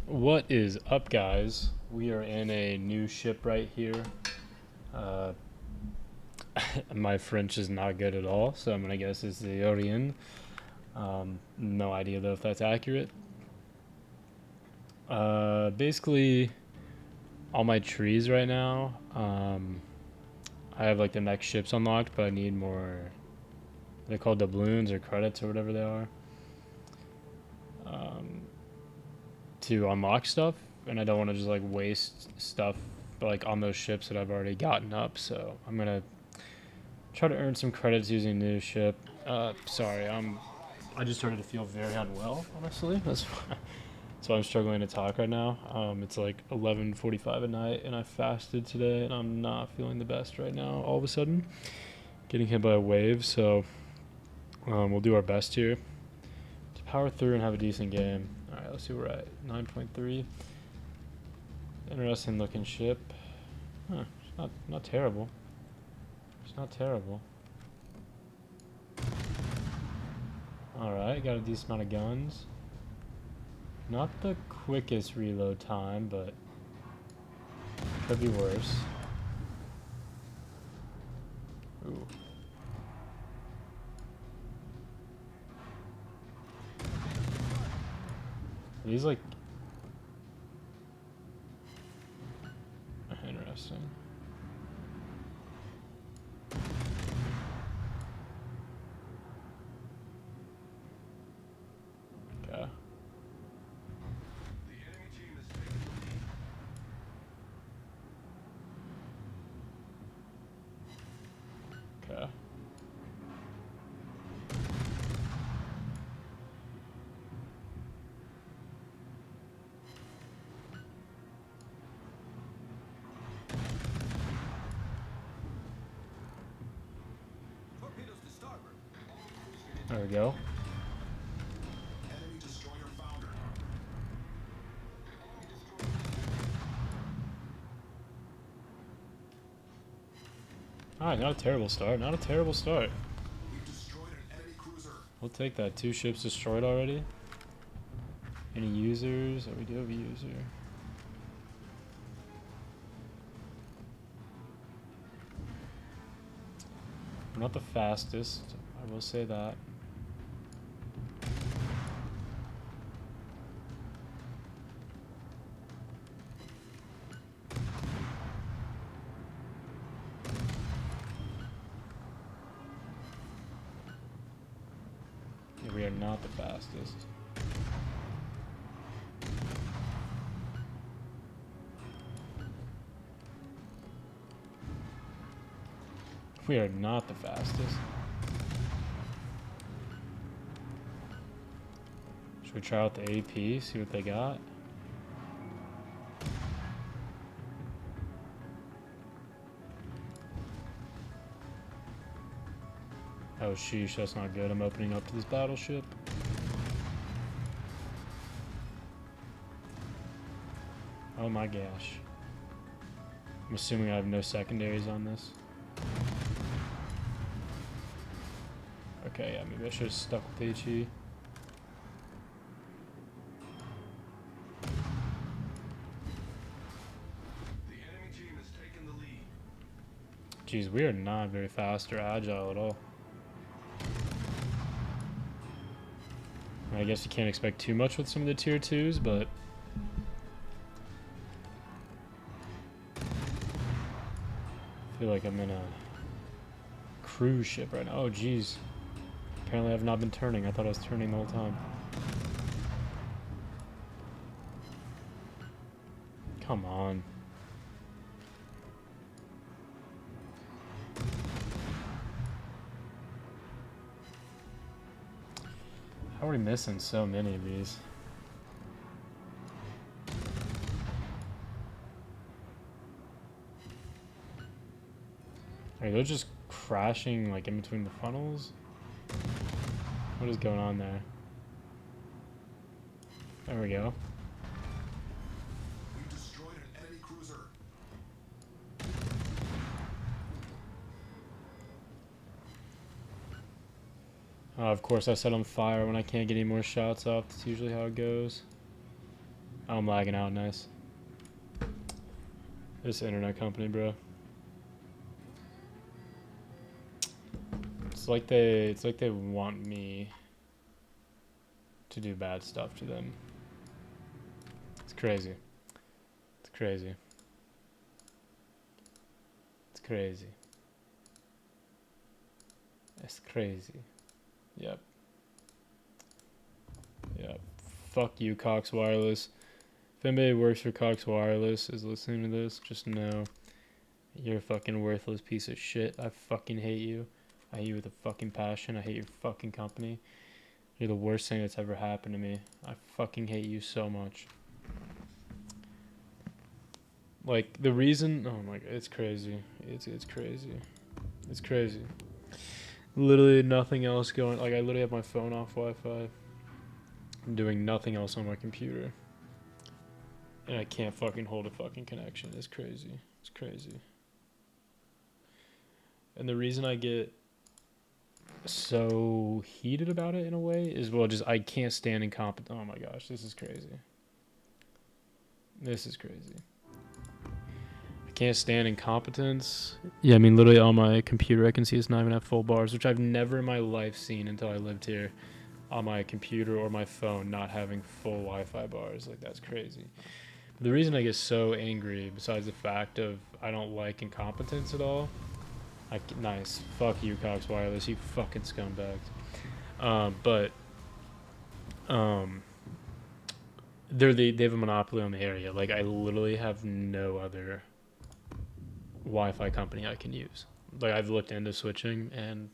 What is up, guys? We are in a new ship right here. Uh, my French is not good at all, so I'm gonna guess it's the Orient. No idea though if that's accurate. Basically, all my trees right now. I have like the next ships unlocked, but I need more. They're called doubloons or credits or whatever they are. Um, to unlock stuff, and I don't want to just like waste stuff like on those ships that I've already gotten up. So I'm gonna try to earn some credits using new ship. Sorry, I just started to feel very unwell. Honestly, that's why I'm struggling to talk right now. It's like 11:45 at night, and I fasted today, and I'm not feeling the best right now. All of a sudden, getting hit by a wave. So we'll do our best here to power through and have a decent game. All right, let's see where we're at. 9.3. Interesting looking ship. Huh, it's not terrible. It's not terrible. Alright, got a decent amount of guns. Not the quickest reload time, but could be worse. Ooh. These like interesting. Okay. Okay. There we go. Alright, not a terrible start. Not a terrible start. We'll take that. 2 ships destroyed already. Any users? Oh, we do have a user. We're not the fastest. I will say that. Yeah, we are not the fastest. We are not the fastest. Should we try out the AP, see what they got? Oh sheesh, that's not good. I'm opening up to this battleship. Oh my gosh. I'm assuming I have no secondaries on this. Okay, yeah, maybe I should have stuck with HE. Jeez, we are not very fast or agile at all. I guess you can't expect too much with some of the tier 2s, but I feel like I'm in a cruise ship right now. Oh, jeez. Apparently I've not been turning. I thought I was turning the whole time. Come on. How are we missing so many of these? Are those just crashing like in between the funnels? What is going on there? There we go. Of course I set on fire when I can't get any more shots off. That's usually how it goes. I'm lagging out, nice. This internet company, bro. It's like they want me to do bad stuff to them. It's crazy. It's crazy. It's crazy. It's crazy. Yep. Yep. Fuck you, Cox Wireless. If anybody who works for Cox Wireless is listening to this, just know you're a fucking worthless piece of shit. I fucking hate you. I hate you with a fucking passion. I hate your fucking company. You're the worst thing that's ever happened to me. I fucking hate you so much. Like, the reason... Oh my god, it's crazy. It's crazy. It's crazy. Literally nothing else going... Like, I literally have my phone off Wi-Fi. I'm doing nothing else on my computer. And I can't fucking hold a fucking connection. It's crazy. It's crazy. And the reason I get so heated about it in a way is, well, just I can't stand incompetent. Oh my gosh, this is crazy. This is crazy. I can't stand incompetence. Yeah, I mean, literally on my computer I can see it's not even at full bars, which I've never in my life seen until I lived here. On my computer or my phone not having full Wi-Fi bars. Like, that's crazy. The reason I get so angry, besides the fact of I don't like incompetence at all, nice, fuck you, Cox Wireless, you fucking scumbags. But they have a monopoly on the area. Like, I literally have no other Wi-Fi company I can use. Like, I've looked into switching and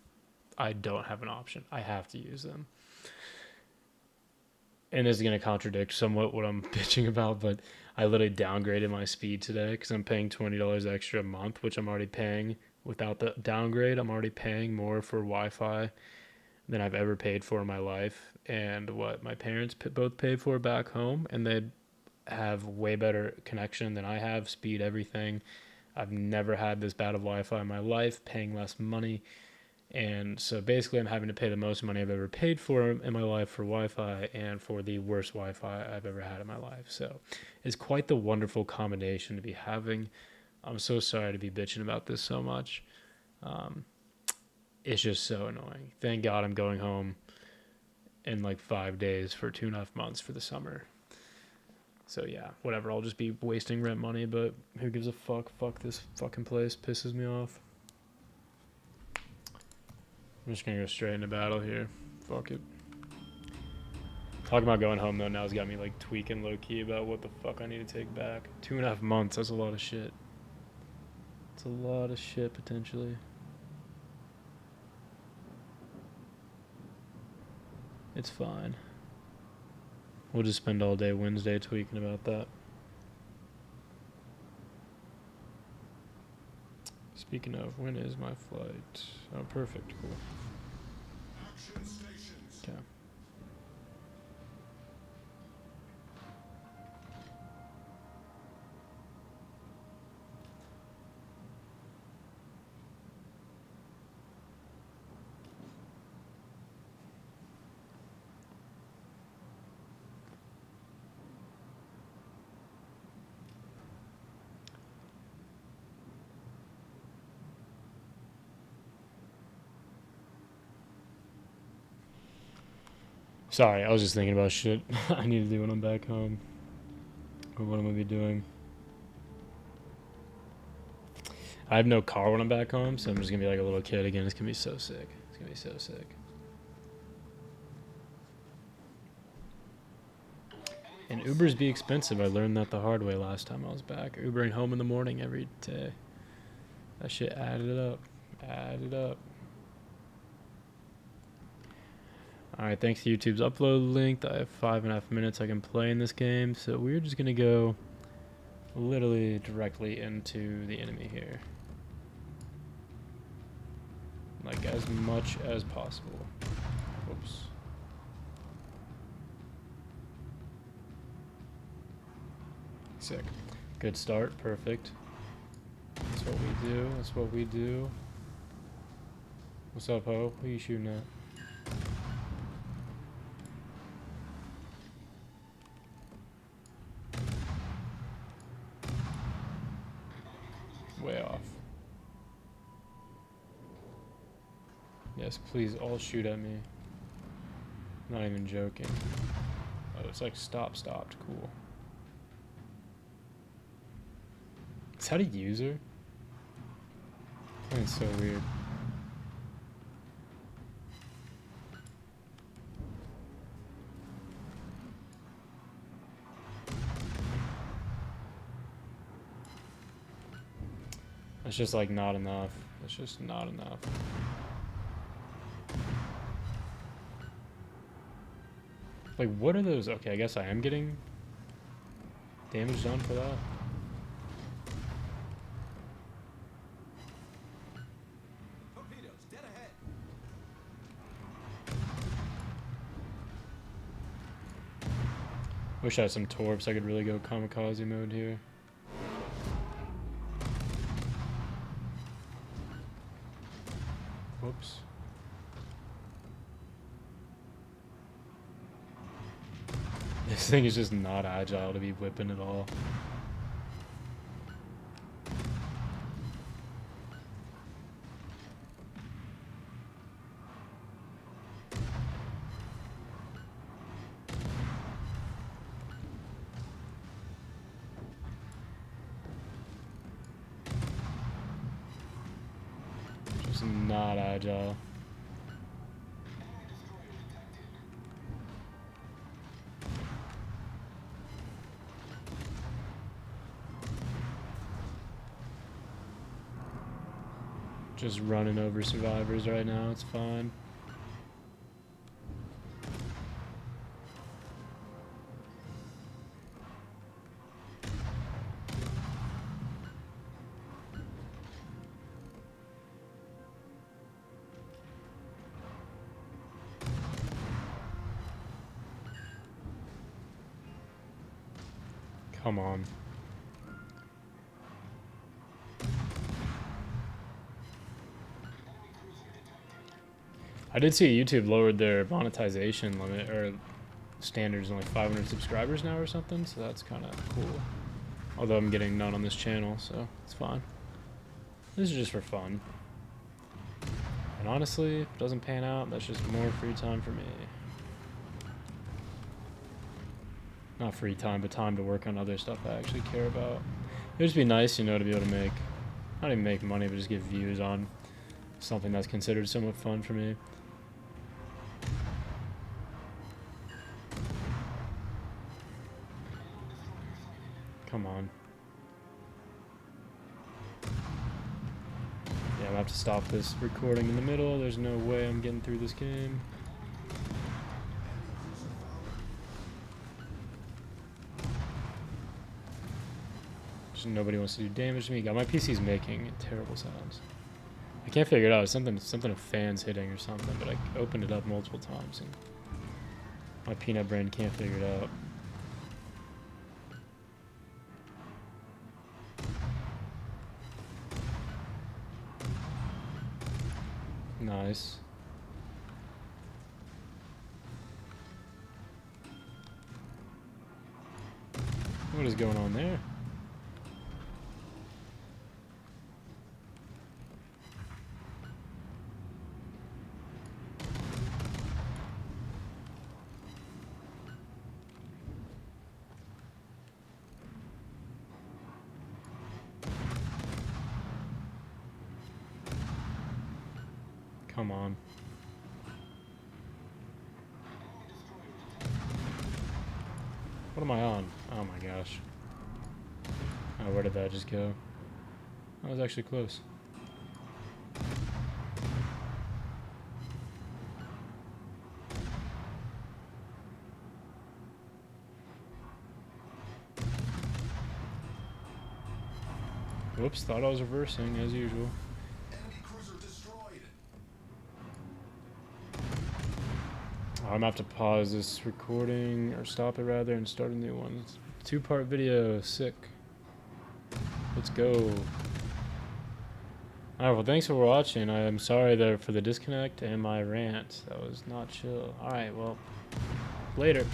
I don't have an option. I have to use them. And this is going to contradict somewhat what I'm bitching about, but I literally downgraded my speed today because I'm paying $20 extra a month, which I'm already paying. Without the downgrade, I'm already paying more for Wi-Fi than I've ever paid for in my life. And what my parents both paid for back home, and they have way better connection than I have, speed, everything. I've never had this bad of Wi-Fi in my life, paying less money. And so basically I'm having to pay the most money I've ever paid for in my life for Wi-Fi and for the worst Wi-Fi I've ever had in my life. So it's quite the wonderful combination to be having. I'm so sorry to be bitching about this so much. It's just so annoying. Thank God I'm going home in like 5 days for 2.5 months for the summer. So yeah, whatever. I'll just be wasting rent money, but who gives a fuck? Fuck this fucking place. Pisses me off. I'm just going to go straight into battle here. Fuck it. Talking about going home, though, now has got me, like, tweaking low-key about what the fuck I need to take back. 2.5 months, that's a lot of shit. It's a lot of shit, potentially. It's fine. We'll just spend all day Wednesday tweaking about that. Speaking of, when is my flight? Oh, perfect. Cool. Okay. Sorry, I was just thinking about shit I need to do when I'm back home. Or what I'm going to be doing. I have no car when I'm back home, so I'm just going to be like a little kid again. It's going to be so sick. It's going to be so sick. And Ubers be expensive. I learned that the hard way last time I was back. Ubering home in the morning every day. That shit added up. Added up. Alright, thanks to YouTube's upload link. I have 5.5 minutes I can play in this game. So we're just going to go literally directly into the enemy here. Like, as much as possible. Whoops. Sick. Good start. Perfect. That's what we do. That's what we do. What's up, Ho? Who are you shooting at? way off. Yes, please all shoot at me. Not even joking. Oh, it's like stopped. Cool. Is that a user? That's so weird. It's just like not enough. It's just not enough. Like, what are those? Okay, I guess I am getting damage done for that. Torpedoes, dead ahead. Wish I had some torps. I could really go kamikaze mode here. Whoops. This thing is just not agile to be whipping at all. Just not agile. Just running over survivors right now, it's fine. Come on. I did see YouTube lowered their monetization limit or standards on like 500 subscribers now or something, so that's kind of cool. Although I'm getting none on this channel, so it's fine. This is just for fun. And honestly, if it doesn't pan out, that's just more free time for me. Not free time, but time to work on other stuff I actually care about. It'd just be nice, you know, to be able to make, not even make money, but just get views on something that's considered somewhat fun for me. Come on. Yeah, I'm gonna have to stop this recording in the middle. There's no way I'm getting through this game. Just nobody wants to do damage to me. God, my PC's making terrible sounds. I can't figure it out. It's something a fan's hitting or something, but I opened it up multiple times and my peanut brain can't figure it out. Nice. What is going on there? Come on. What am I on? Oh my gosh. Oh, where did that just go? That was actually close. Whoops, thought I was reversing as usual. I'm gonna have to pause this recording, or stop it rather, and start a new one. It's a two-part video, sick. Let's go. Alright, well thanks for watching. I am sorry there for the disconnect and my rant. That was not chill. Alright, well, later.